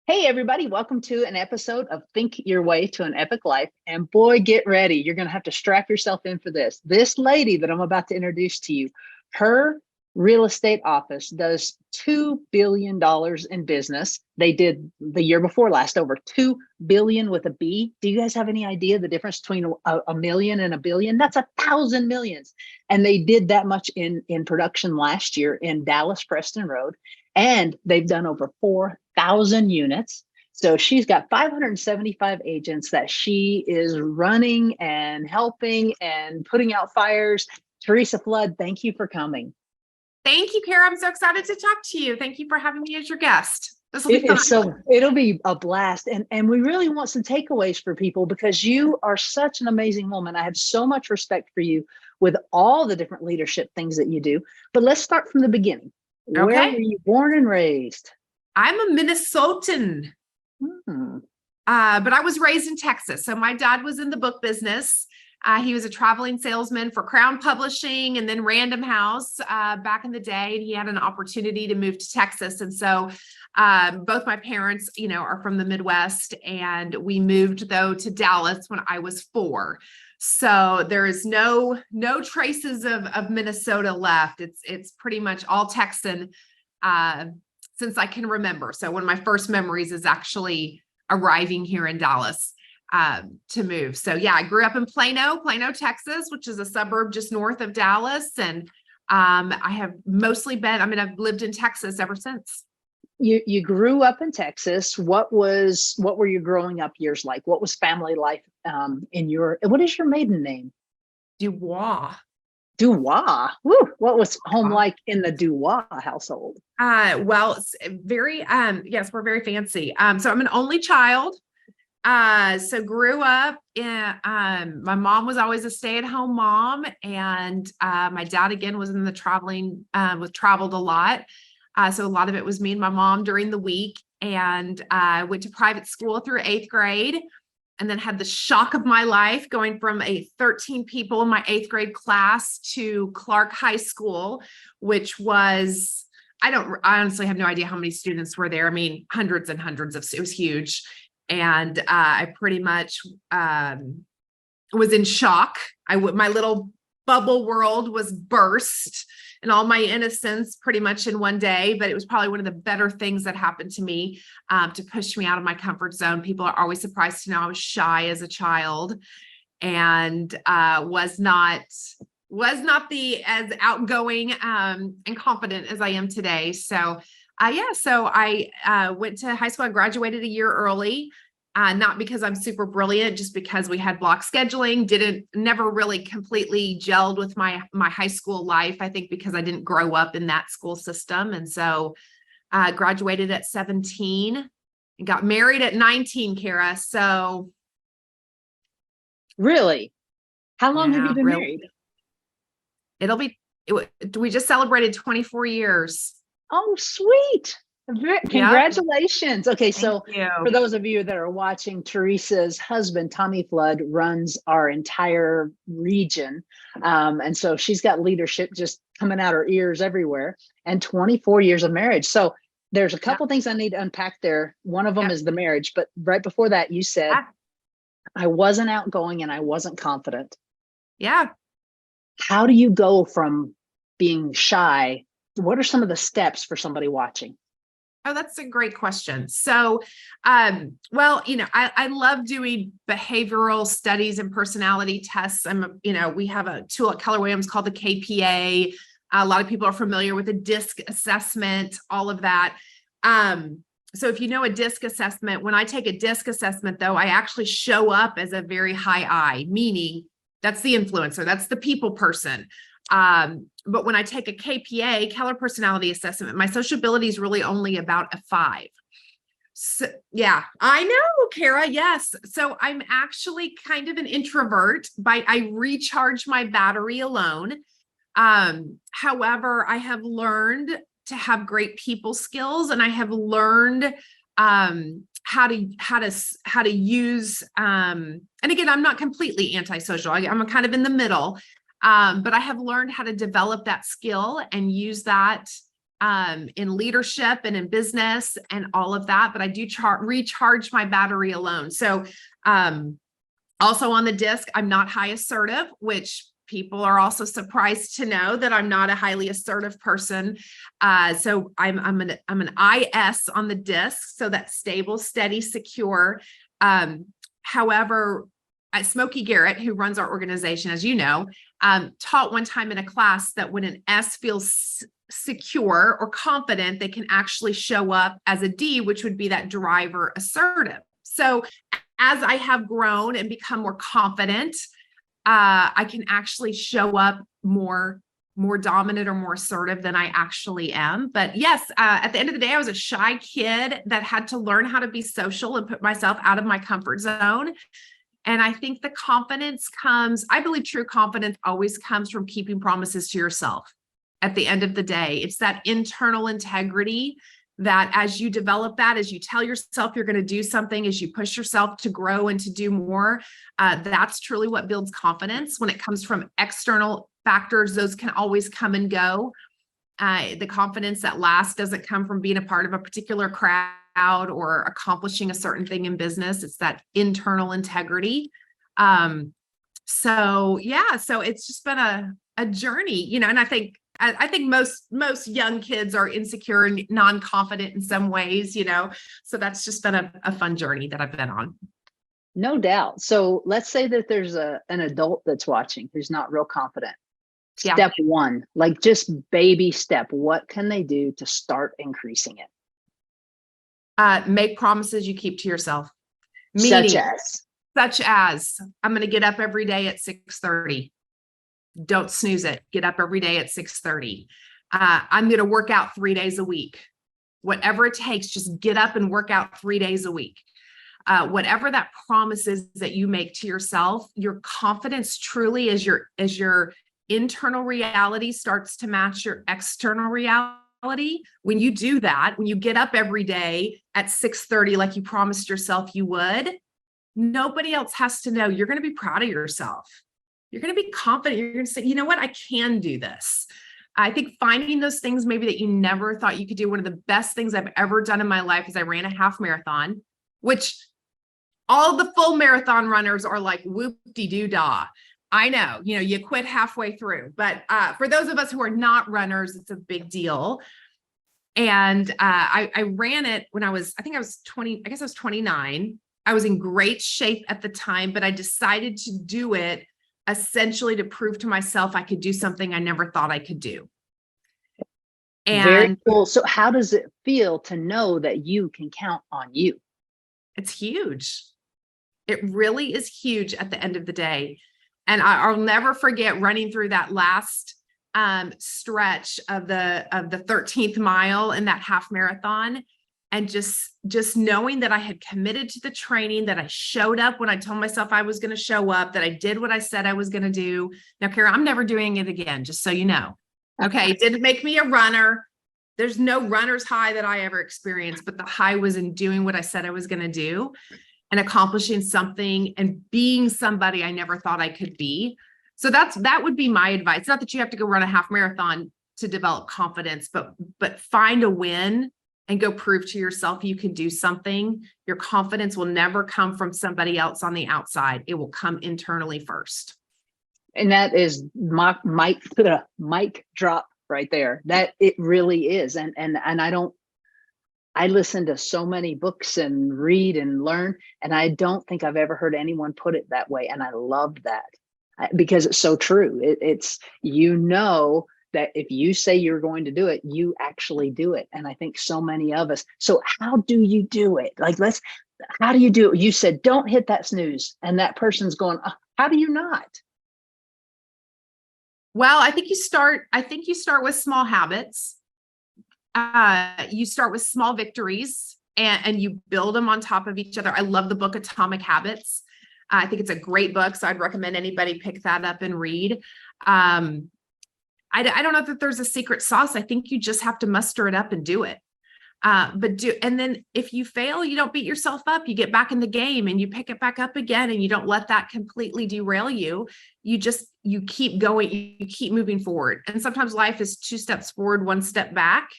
Hey, everybody, welcome to an episode of Think Your Way to an Epic Life. And boy, get ready. You're going to have to strap yourself in for this. This lady that I'm about to introduce to you, her real estate office does $2 billion in business. They did the year before last over 2 billion with a B. Do you guys have any idea the difference between a million and a billion? That's 1,000 millions. And they did that much in production last year in Dallas Preston Road. And they've done over 4,000 units. So she's got 575 agents that she is running and helping and putting out fires. Theresa Flood, thank you for coming. Thank you, Kara. I'm so excited to talk to you. Thank you for having me as your guest. This will be fun. So it'll be a blast. And we really want some takeaways for people because you are such an amazing woman. I have so much respect for you with all the different leadership things that you do. But let's start from the beginning. Okay. Where were you born and raised? I'm a Minnesotan, but I was raised in Texas. So my dad was in the book business. He was a traveling salesman for Crown Publishing and then Random House back in the day. And he had an opportunity to move to Texas. And so both my parents, are from the Midwest. And we moved, though, to Dallas when I was 4. So there is no traces of Minnesota left. It's pretty much all Texan since I can remember. So one of my first memories is actually arriving here in Dallas to move. So yeah, I grew up in Plano, Texas, which is a suburb just north of Dallas. And I have mostly I've lived in Texas ever since. You grew up in Texas. What were your growing up years like? What was family life what is your maiden name? Dubois. Dubois. Woo. What was home like in the Dubois household? Well, it's very, yes, we're very fancy. So I'm an only child. So grew up my mom was always a stay-at-home mom. And my dad, again, was in the traveled a lot. So a lot of it was me and my mom during the week, and I went to private school through 8th grade and then had the shock of my life going from 13 people in my 8th grade class to Clark High School, which was, I honestly have no idea how many students were there. I mean, hundreds and hundreds it was huge. And I pretty much was in shock. My little bubble world was burst and all my innocence pretty much in one day, but it was probably one of the better things that happened to me to push me out of my comfort zone. People are always surprised to know I was shy as a child and was not the as outgoing and confident as I am today. So I went to high school. I graduated a year early. Not because I'm super brilliant, just because we had block scheduling, never really completely gelled with my high school life. I think because I didn't grow up in that school system. And so I graduated at 17 and got married at 19, Kara. So. Really? How long have you been married? We just celebrated 24 years. Oh, sweet. Congratulations. Yep. Okay, so for those of you that are watching, Theresa's husband, Tommy Flood, runs our entire region. And so she's got leadership just coming out her ears everywhere, and 24 years of marriage. So there's a couple things I need to unpack there. One of them is the marriage, but right before that, you said, I wasn't outgoing and I wasn't confident. Yeah. How do you go from being shy? What are some of the steps for somebody watching? Oh, that's a great question. So, I love doing behavioral studies and personality tests. We have a tool at Keller Williams called the KPA. A lot of people are familiar with the DISC assessment, all of that. So if you know a DISC assessment, when I take a DISC assessment, though, I actually show up as a very high I, meaning that's the influencer, that's the people person. But when I take a KPA, Keller Personality Assessment, my sociability is really only about a 5. So, yeah, I know, Kara. Yes. So I'm actually kind of an introvert, but I recharge my battery alone. However, I have learned to have great people skills, and I have learned how to use. And again, I'm not completely antisocial. I'm kind of in the middle. But I have learned how to develop that skill and use that in leadership and in business and all of that, but I do recharge my battery alone. So, also on the disc, I'm not high assertive, which people are also surprised to know that I'm not a highly assertive person. So I'm an IS on the disc, so that's stable, steady, secure. However, Smokey Garrett, who runs our organization, as you know, taught one time in a class that when an S feels secure or confident, they can actually show up as a D, which would be that driver assertive. So as I have grown and become more confident, I can actually show up more dominant or more assertive than I actually am. But yes, at the end of the day, I was a shy kid that had to learn how to be social and put myself out of my comfort zone. And I think the confidence I believe true confidence always comes from keeping promises to yourself. At the end of the day, it's that internal integrity that as you develop that, as you tell yourself you're going to do something, as you push yourself to grow and to do more, that's truly what builds confidence. When it comes from external factors, those can always come and go. The confidence that lasts doesn't come from being a part of a particular crowd or accomplishing a certain thing in business. It's that internal integrity. So it's just been a journey, and I think most young kids are insecure and non-confident in some ways, so that's just been a fun journey that I've been on. No doubt. So let's say that there's an adult that's watching who's not real confident. Yeah. Step one, like just baby step, what can they do to start increasing it? Make promises you keep to yourself. Such as I'm going to get up every day at 6:30. Don't snooze it. Get up every day at 6:30. I'm going to work out 3 days a week. Whatever it takes, just get up and work out 3 days a week. Whatever that promise is that you make to yourself, your confidence truly as your internal reality starts to match your external reality. When you do that, when you get up every day at 6:30, like you promised yourself you would, nobody else has to know. You're going to be proud of yourself. You're going to be confident. You're going to say, you know what? I can do this. I think finding those things maybe that you never thought you could do. One of the best things I've ever done in my life is I ran a half marathon, which all the full marathon runners are like, whoop-de-doo-dah. I know, you quit halfway through, but for those of us who are not runners, it's a big deal. And I ran it when I was 20, I guess I was 29. I was in great shape at the time, but I decided to do it essentially to prove to myself I could do something I never thought I could do. And very cool. So how does it feel to know that you can count on you? It's huge. It really is huge at the end of the day. And I'll never forget running through that last stretch of the 13th mile in that half marathon. And just knowing that I had committed to the training, that I showed up when I told myself I was going to show up, that I did what I said I was going to do. Now, Kara, I'm never doing it again, just so you know. Okay. It didn't make me a runner. There's no runner's high that I ever experienced, but the high was in doing what I said I was going to do and accomplishing something and being somebody I never thought I could be. So that would be my advice. Not that you have to go run a half marathon to develop confidence, but find a win and go prove to yourself you can do something. Your confidence will never come from somebody else on the outside. It will come internally first. And that is my mic drop right there. That it really is. And I listen to so many books and read and learn, and I don't think I've ever heard anyone put it that way. And I love that because it's so true. It's that if you say you're going to do it, you actually do it. And I think so many of us. So how do you do it? How do you do it? You said, don't hit that snooze. And that person's going, oh, how do you not? Well, I think you start with small habits. You start with small victories and you build them on top of each other. I love the book Atomic Habits. I think it's a great book. So I'd recommend anybody pick that up and read. I don't know that there's a secret sauce. I think you just have to muster it up and do it. And then if you fail, you don't beat yourself up. You get back in the game and you pick it back up again, and you don't let that completely derail you. You keep going, you keep moving forward. And sometimes life is 2 steps forward, 1 step back.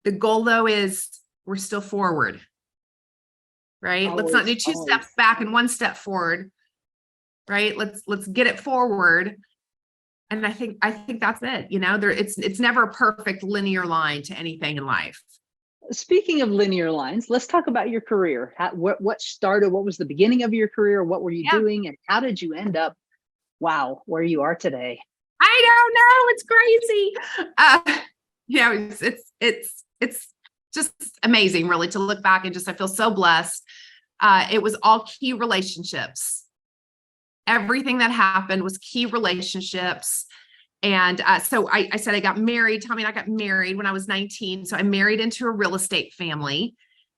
The goal though is we're still forward, right? Let's not do two steps back and one step forward, right? Let's get it forward. And I think that's it. It's never a perfect linear line to anything in life. Speaking of linear lines, let's talk about your career. What started? What was the beginning of your career? What were you doing, and how did you end up? Wow, where you are today? I don't know. It's crazy. It's just amazing, really, to look back and I feel so blessed. It was all key relationships. Everything that happened was key relationships. And so I said I got married. Tommy and I got married when I was 19. So I married into a real estate family.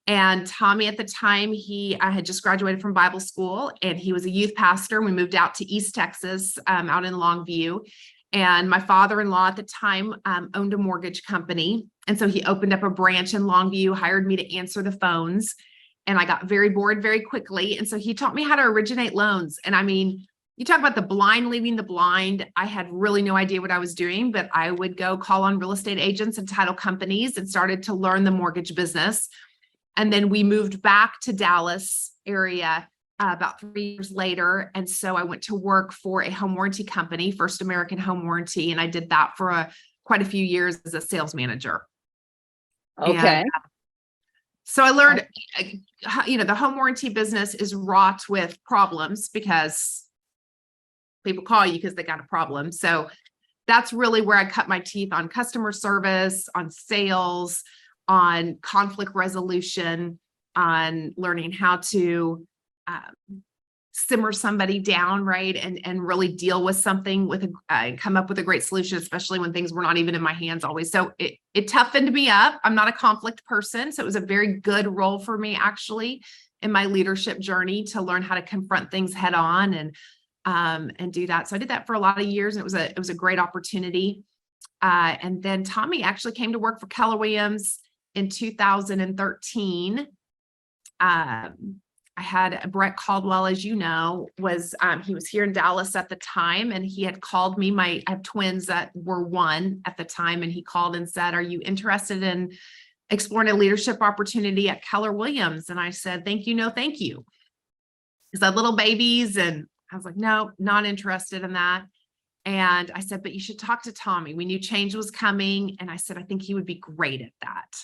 And Tommy at the time, I had just graduated from Bible school and he was a youth pastor. We moved out to East Texas, out in Longview. And my father-in-law at the time owned a mortgage company. And so he opened up a branch in Longview, hired me to answer the phones. And I got very bored very quickly. And so he taught me how to originate loans. And I mean, you talk about the blind leading the blind. I had really no idea what I was doing, but I would go call on real estate agents and title companies and started to learn the mortgage business. And then we moved back to Dallas area about 3 years later. And so I went to work for a home warranty company, First American Home Warranty. And I did that for quite a few years as a sales manager. Okay. And, so I learned, the home warranty business is wrought with problems because people call you because they got a problem. So that's really where I cut my teeth on customer service, on sales, on conflict resolution, on learning how to simmer somebody down, right? And really deal with something and come up with a great solution, especially when things were not even in my hands always. So it toughened me up. I'm not a conflict person. So it was a very good role for me actually in my leadership journey to learn how to confront things head on and do that. So I did that for a lot of years and it was a great opportunity. And then Tommy actually came to work for Keller Williams in 2013. I had Brett Caldwell, as you know, he was here in Dallas at the time, and he had called me. I have twins that were 1 at the time, and he called and said, "Are you interested in exploring a leadership opportunity at Keller Williams?" And I said, "Thank you, no, thank you." Because I had little babies, and I was like, "No, not interested in that." And I said, "But you should talk to Tommy." We knew change was coming, and I said, "I think he would be great at that."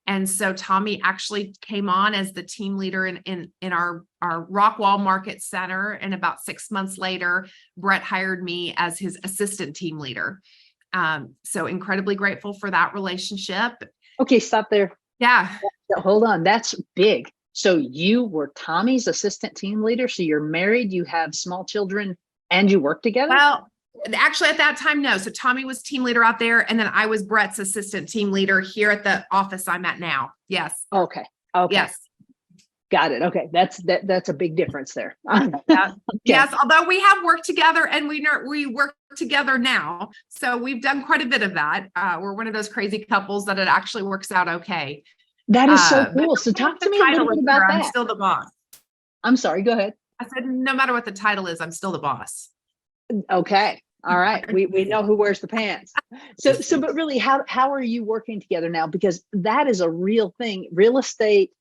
And so Tommy actually came on as the team leader in our Rockwall Market Center. And about 6 months later, Brett hired me as his assistant team leader. So incredibly grateful for that relationship. Okay, stop there. Yeah. Hold on. That's big. So you were Tommy's assistant team leader. So you're married, you have small children, and you work together? Well, actually at that time, no. So Tommy was team leader out there. And then I was Brett's assistant team leader here at the office I'm at now. Yes. Okay. Yes. Got it. Okay. That's a big difference there. Yeah. Okay. Yes. Although we have worked together and we work together now. So we've done quite a bit of that. We're one of those crazy couples that it actually works out okay. That is so cool. So talk to me a little bit about that. I'm still the boss. I'm sorry. Go ahead. I said, no matter what the title is, I'm still the boss. Okay. All right. We know who wears the pants. So, but really, how are you working together now? Because that is a real thing. Real estate,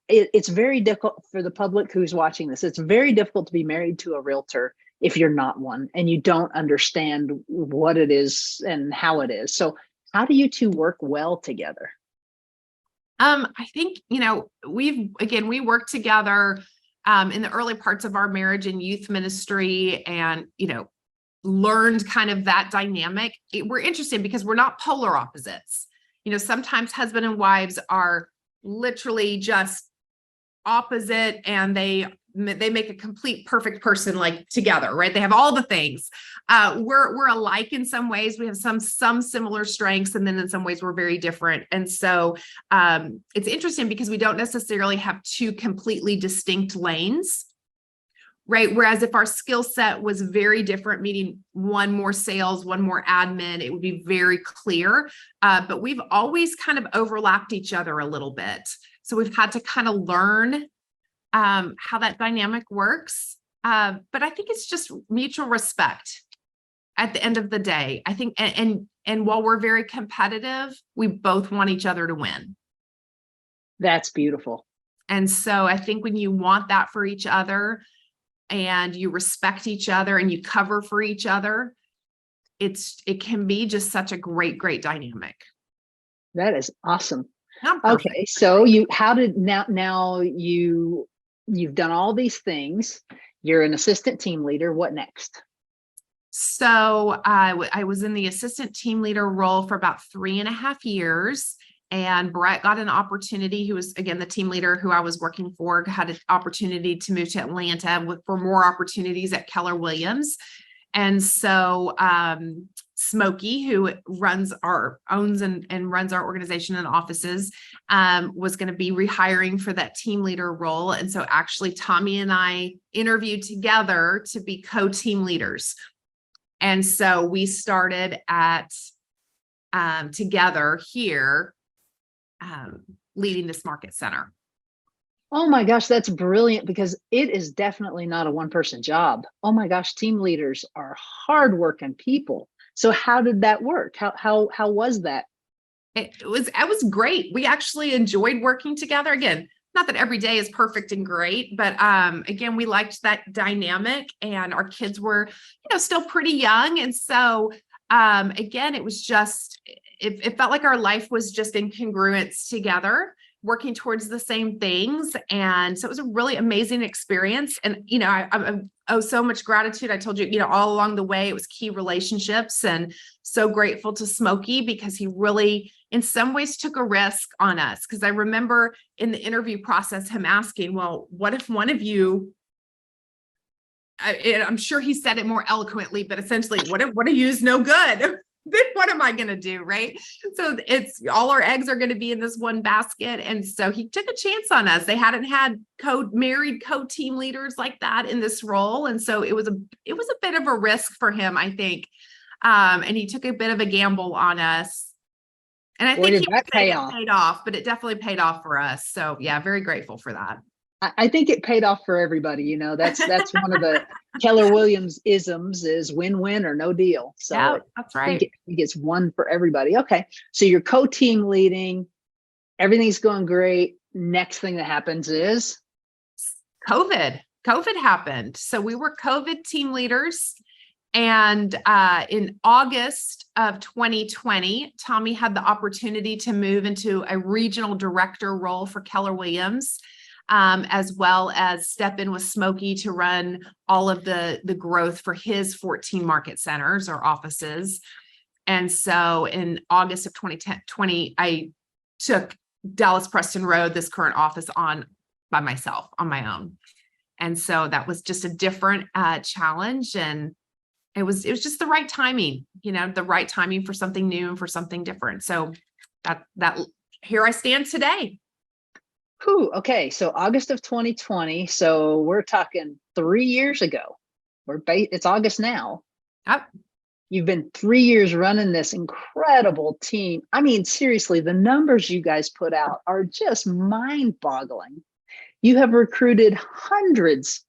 it's very difficult for the public who's watching this. It's very difficult to be married to a realtor if you're not one and you don't understand what it is and how it is. So how do you two work well together? I think, we worked together in the early parts of our marriage in youth ministry and, learned kind of that dynamic. We're interesting because we're not polar opposites. Sometimes husband and wives are literally just opposite and they make a complete perfect person like together, right? They have all the things. We're alike in some ways. We have some similar strengths, and then in some ways we're very different. And so it's interesting because we don't necessarily have two completely distinct lanes, right? Whereas if our skill set was very different, meaning one more sales, one more admin, it would be very clear. But we've always kind of overlapped each other a little bit. So we've had to kind of learn how that dynamic works. But I think it's just mutual respect at the end of the day. I think, and And while we're very competitive, we both want each other to win. That's beautiful. And so I think when you want that for each other and you respect each other and you cover for each other, it can be just such a great dynamic. That is awesome. Not perfect. Okay. So now you've done all these things. You're an assistant team leader. What next? So I was in the assistant team leader role for about 3.5 years. And Brett got an opportunity, who was, again, the team leader who I was working for, had an opportunity to move to Atlanta for more opportunities at Keller Williams. And so Smokey, who owns and runs our organization and offices, was going to be rehiring for that team leader role. And so actually Tommy and I interviewed together to be co-team leaders. And so we started together here, leading this market center. Oh my gosh, that's brilliant, because it is definitely not a one-person job. Oh my gosh, team leaders are hardworking people. So how did that work? How was that? It was great. We actually enjoyed working together. Again, not that every day is perfect and great, but again, we liked that dynamic, and our kids were, still pretty young. And so again, it was just, it felt like our life was just in congruence together, working towards the same things. And so it was a really amazing experience. And, I owe so much gratitude. I told you, all along the way, it was key relationships, and so grateful to Smokey, because he really, in some ways, took a risk on us. Because I remember in the interview process, him asking, well, what if one of you, I'm sure he said it more eloquently, but essentially, what if one of you is no good? Then what am I going to do? Right. So it's all our eggs are going to be in this one basket. And so he took a chance on us. They hadn't had married co-team leaders like that in this role. And so it was a bit of a risk for him, I think. And he took a bit of a gamble on us. And I think he paid off, but it definitely paid off for us. So yeah, very grateful for that. I think it paid off for everybody. That's one of the Keller Williams isms, is win-win or no deal. So yeah, that's right. I think it's one for everybody. Okay. So you're co-team leading, everything's going great. Next thing that happens is COVID happened. So we were COVID team leaders. And in August of 2020, Tommy had the opportunity to move into a regional director role for Keller Williams, as well as step in with Smokey to run all of the growth for his 14 market centers or offices. And so in August of 2020, I took Dallas Preston Road, this current office, on by myself, on my own. And so that was just a different challenge. And it was just the right timing, the right timing for something new and for something different. So that here I stand today. Okay. So August of 2020. So we're talking 3 years ago. It's August now. Yep. You've been 3 years running this incredible team. I mean, seriously, the numbers you guys put out are just mind-boggling. You have recruited hundreds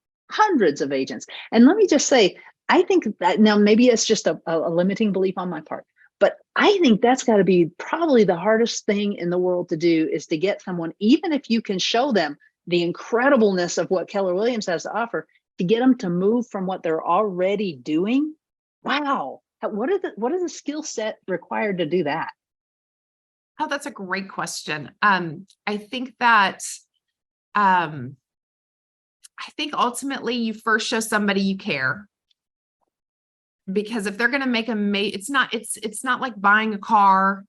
of agents. And let me just say, I think that now maybe it's just a limiting belief on my part, but I think that's got to be probably the hardest thing in the world to do, is to get someone, even if you can show them the incredibleness of what Keller Williams has to offer, to get them to move from what they're already doing. Wow. What are the skill set required to do that? Oh, that's a great question. I think that, I think ultimately you first show somebody you care. Because if they're going to make it's not like buying a car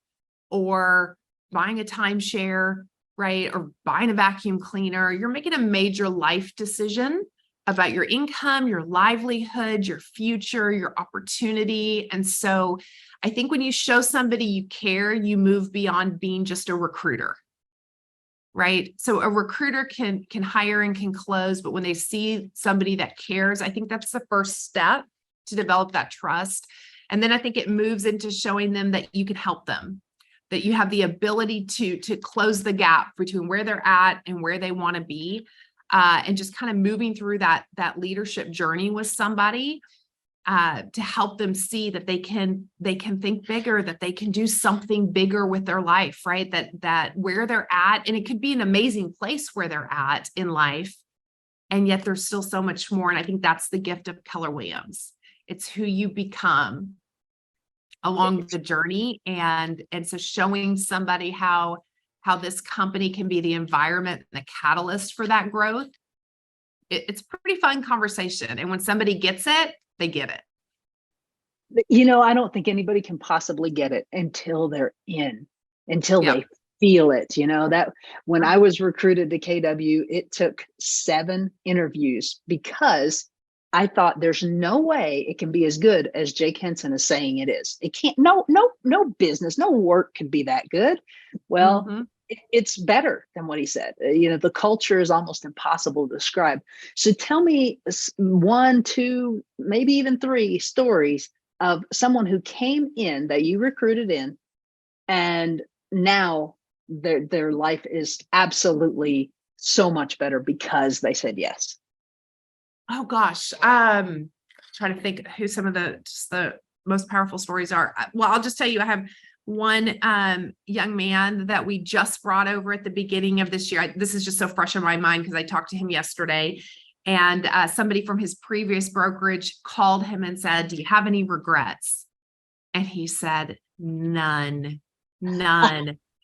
or buying a timeshare, right? Or buying a vacuum cleaner. You're making a major life decision about your income, your livelihood, your future, your opportunity. And so I think when you show somebody you care, you move beyond being just a recruiter, right? So a recruiter can hire and can close, but when they see somebody that cares, I think that's the first step to develop that trust. And then I think it moves into showing them that you can help them, that you have the ability to close the gap between where they're at and where they want to be, and just kind of moving through that leadership journey with somebody. to help them see that they can think bigger, that they can do something bigger with their life, right? That where they're at, and it could be an amazing place where they're at in life, and yet there's still so much more. And I think that's the gift of Keller Williams. It's who you become along the journey. And so showing somebody how this company can be the environment and the catalyst for that growth, it's a pretty fun conversation. And when somebody gets it, they get it. I don't think anybody can possibly get it until they're until Yep. they feel it. That when I was recruited to KW, it took 7 interviews because I thought there's no way it can be as good as Jake Henson is saying it is. It can't, no business, no work can be that good. Well, it's better than what he said. The culture is almost impossible to describe. So tell me 1, 2, maybe even 3 stories of someone who came in that you recruited in, and now their life is absolutely so much better because they said yes. Oh gosh. Trying to think who some of the most powerful stories are. Well, I'll just tell you, I have one young man that we just brought over at the beginning of this year. This is just so fresh in my mind because I talked to him yesterday, and somebody from his previous brokerage called him and said, "Do you have any regrets?" And he said, "None.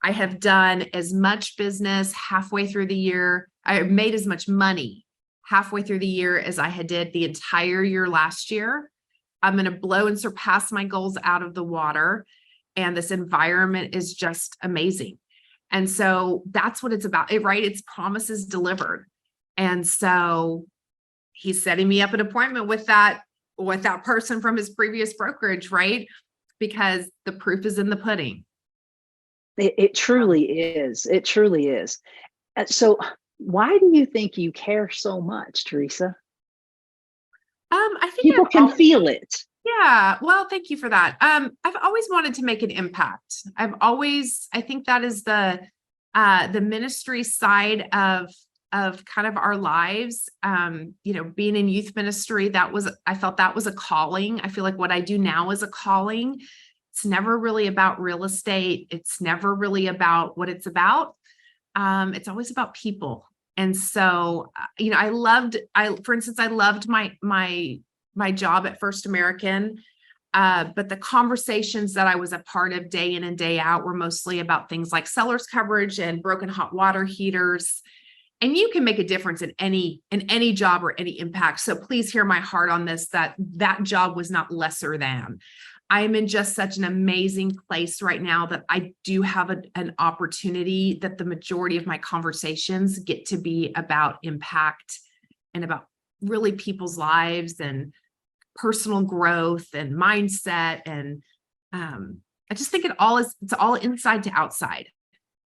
I have done as much business halfway through the year. I made as much money halfway through the year as I had did the entire year last year. I'm going to blow and surpass my goals out of the water. And this environment is just amazing." And so that's what it's about, right? It's promises delivered. And so he's setting me up an appointment with that person from his previous brokerage, right? Because the proof is in the pudding. It truly is. It truly is. So why do you think you care so much, Theresa? I think people can feel it. Yeah. Well, thank you for that. I've always wanted to make an impact. I think that is the ministry side of kind of our lives. Being in youth ministry, I felt that was a calling. I feel like what I do now is a calling. It's never really about real estate. It's never really about what it's about. It's always about people. And so, I loved my job at First American. But the conversations that I was a part of day in and day out were mostly about things like seller's coverage and broken hot water heaters. And you can make a difference in any job or any impact. So please hear my heart on this, that job was not lesser than. I am in just such an amazing place right now that I do have an opportunity that the majority of my conversations get to be about impact and about really people's lives and personal growth and mindset. And I just think it's all inside to outside.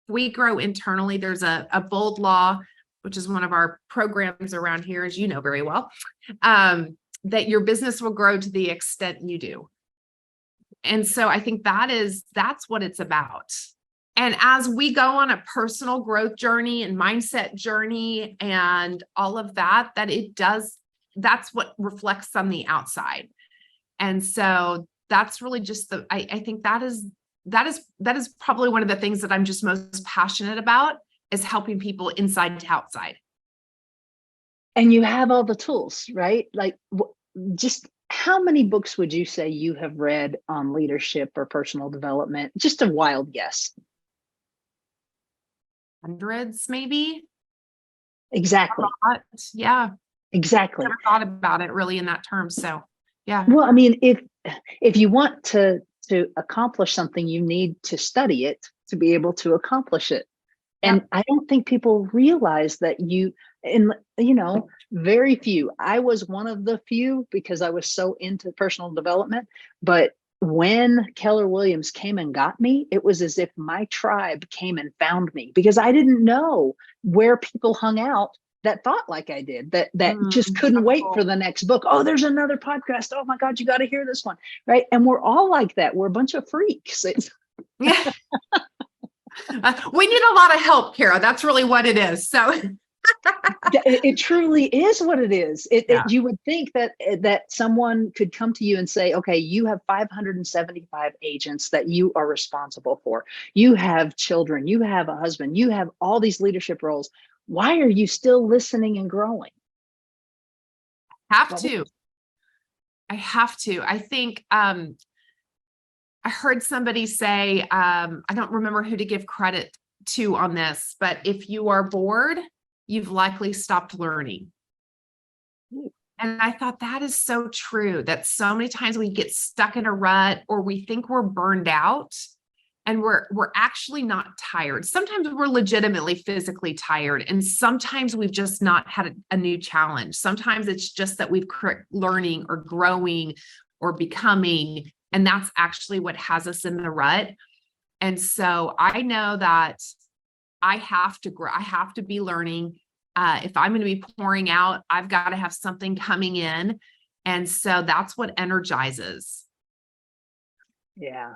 We grow internally. There's a bold law, which is one of our programs around here, as you know very well, that your business will grow to the extent you do. And so I think that's what it's about. And as we go on a personal growth journey and mindset journey and all of that that's what reflects on the outside. And so that's really just I think that is probably one of the things that I'm just most passionate about, is helping people inside to outside. And you have all the tools, right? Like, just how many books would you say you have read on leadership or personal development? Just a wild guess. Hundreds, maybe. Exactly. Yeah. Exactly. Never thought about it really in that term. So, yeah. Well, I mean, if you want to accomplish something, you need to study it to be able to accomplish it. And Yep. I don't think people realize that very few. I was one of the few because I was so into personal development. But when Keller Williams came and got me, it was as if my tribe came and found me, because I didn't know where people hung out that thought like I did, that just couldn't wait for the next book. Oh, there's another podcast. Oh my God, you got to hear this one. Right. And we're all like that. We're a bunch of freaks. Yeah. We need a lot of help, Kara. That's really what it is. So It truly is what it is. You would think that someone could come to you and say, okay, you have 575 agents that you are responsible for. You have children, you have a husband, you have all these leadership roles. Why are you still listening and growing? Have to. I have to. I think I heard somebody say, I don't remember who to give credit to on this, but if you are bored, you've likely stopped learning. And I thought that is so true, that so many times we get stuck in a rut or we think we're burned out and we're actually not tired. Sometimes we're legitimately physically tired, and sometimes we've just not had a new challenge. Sometimes it's just that we've learning or growing or becoming, and that's actually what has us in the rut. And so I know that I have to grow. I have to be learning. If I'm going to be pouring out, I've got to have something coming in. And so that's what energizes. Yeah.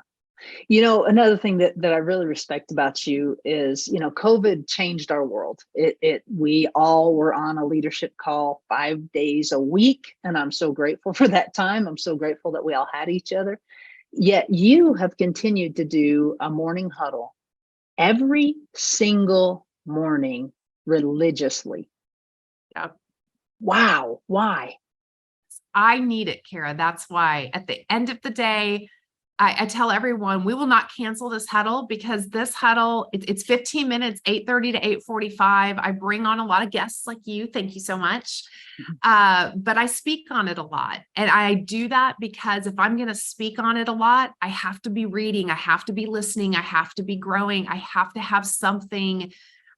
You know, another thing that I really respect about you is, you know, COVID changed our world. We all were on a leadership call 5 days a week. And I'm so grateful for that time. I'm so grateful that we all had each other. Yet you have continued to do a morning huddle every single morning religiously. Yep. Wow. Why? I need it, Kara. That's why at the end of the day, I tell everyone we will not cancel this huddle, because this huddle, it's 15 minutes, 8:30 to 8:45. I bring on a lot of guests like you. Thank you so much. But I speak on it a lot. And I do that because if I'm going to speak on it a lot, I have to be reading. I have to be listening. I have to be growing. I have to have something.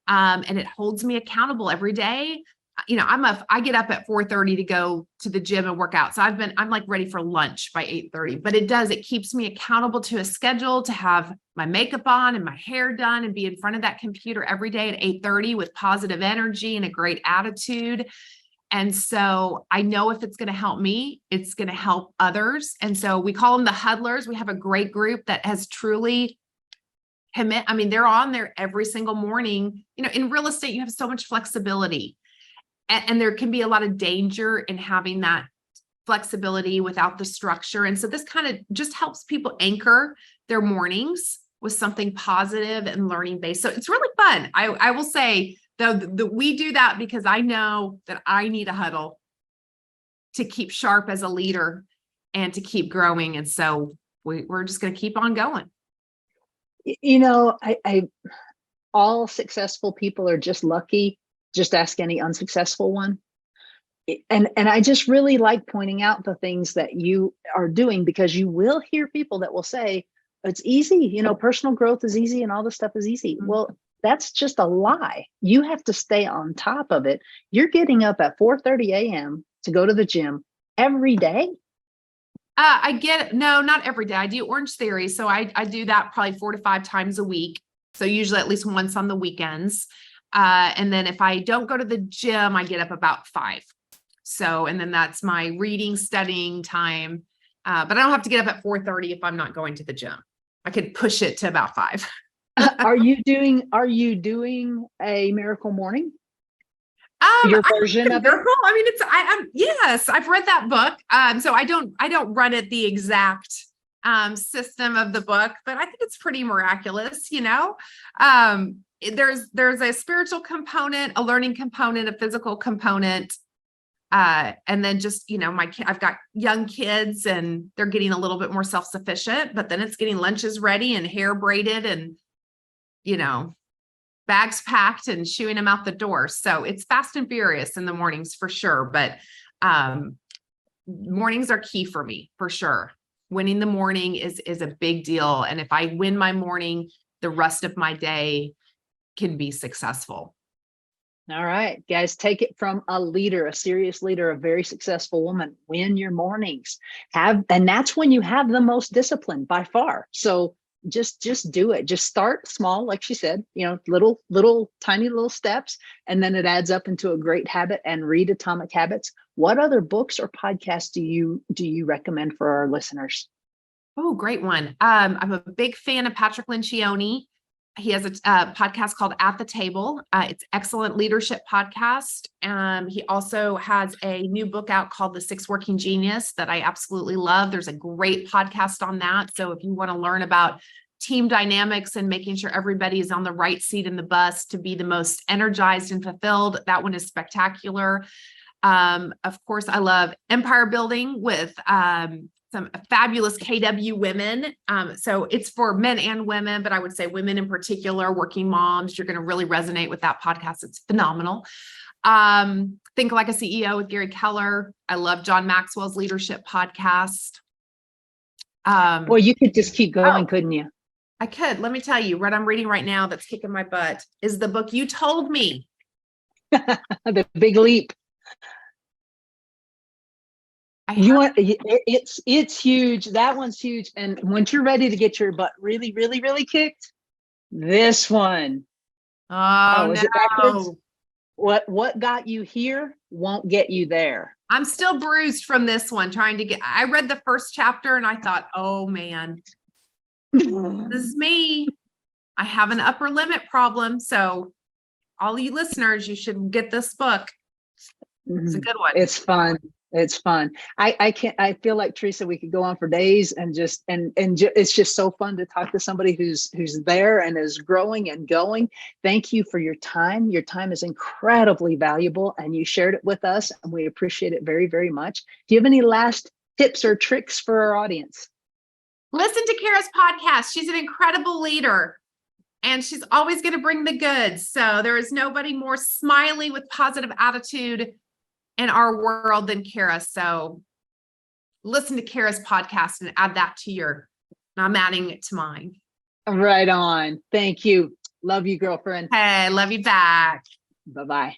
And it holds me accountable every day. You know, I get up at 4:30 to go to the gym and work out. So I'm like ready for lunch by 8:30, but it keeps me accountable to a schedule, to have my makeup on and my hair done and be in front of that computer every day at 8:30 with positive energy and a great attitude. And so I know if it's going to help me, it's going to help others. And so we call them the huddlers. We have a great group that has truly commit. I mean, they're on there every single morning. You know, in real estate, you have so much flexibility. And there can be a lot of danger in having that flexibility without the structure. And so this kind of just helps people anchor their mornings with something positive and learning based. So it's really fun. I will say, though, we do that because I know that I need a huddle to keep sharp as a leader and to keep growing. And so we're just going to keep on going. You know, all successful people are just lucky. Just ask any unsuccessful one. And I just really like pointing out the things that you are doing, because you will hear people that will say, it's easy, you know, personal growth is easy and all this stuff is easy. Mm-hmm. Well, that's just a lie. You have to stay on top of it. You're getting up at 4:30 a.m. to go to the gym every day. No, not every day. I do Orange Theory. So I do that probably 4 to 5 times a week. So usually at least once on the weekends. And then if I don't go to the gym, I get up about 5. So, and then that's my reading, studying time. But I don't have to get up at 4:30 if I'm not going to the gym. I could push it to about 5. Are you doing a miracle morning? Your version of it? I mean, yes, I've read that book. So I don't run it the exact system of the book, but I think it's pretty miraculous, you know. There's a spiritual component, a learning component, a physical component. And then just, you know, I've got young kids and they're getting a little bit more self-sufficient, but then it's getting lunches ready and hair braided and, you know, bags packed and shooing them out the door. So it's fast and furious in the mornings for sure. But, mornings are key for me for sure. Winning the morning is a big deal. And if I win my morning, the rest of my day can be successful. All right, guys, take it from a leader, a serious leader, a very successful woman. Win your mornings. And that's when you have the most discipline by far. So just do it. Just start small, like she said, you know, little tiny little steps, and then it adds up into a great habit. And read Atomic Habits. What other books or podcasts do you recommend for our listeners? Oh, great one. I'm a big fan of Patrick Lencioni. He has a podcast called At the Table. It's excellent leadership podcast. He also has a new book out called The Six Working Genius that I absolutely love. There's a great podcast on that. So if you want to learn about team dynamics and making sure everybody is on the right seat in the bus to be the most energized and fulfilled, that one is spectacular. Of course, I love empire building with some fabulous KW women. So it's for men and women, but I would say women in particular, working moms. You're going to really resonate with that podcast. It's phenomenal. Think Like a CEO with Gary Keller. I love John Maxwell's leadership podcast. Well, you could just keep going, couldn't you? I could. Let me tell you, what I'm reading right now that's kicking my butt is the book You Told Me. The Big Leap. It's huge. That one's huge. And once you're ready to get your butt really, really, really kicked, this one. Oh, is it backwards? What got you here won't get you there. I'm still bruised from this one, I read the first chapter and I thought, oh man, this is me. I have an upper limit problem. So all you listeners, you should get this book. It's a good one. It's fun. It's fun. I feel like, Theresa, we could go on for days and it's just so fun to talk to somebody who's there and is growing and going. Thank you for your time. Your time is incredibly valuable and you shared it with us and we appreciate it very, very much. Do you have any last tips or tricks for our audience? Listen to Kara's podcast. She's an incredible leader and she's always going to bring the goods. So there is nobody more smiley with positive attitude in our world than Kara. So listen to Kara's podcast and add that to I'm adding it to mine. Right on. Thank you. Love you, girlfriend. Hey, love you back. Bye-bye.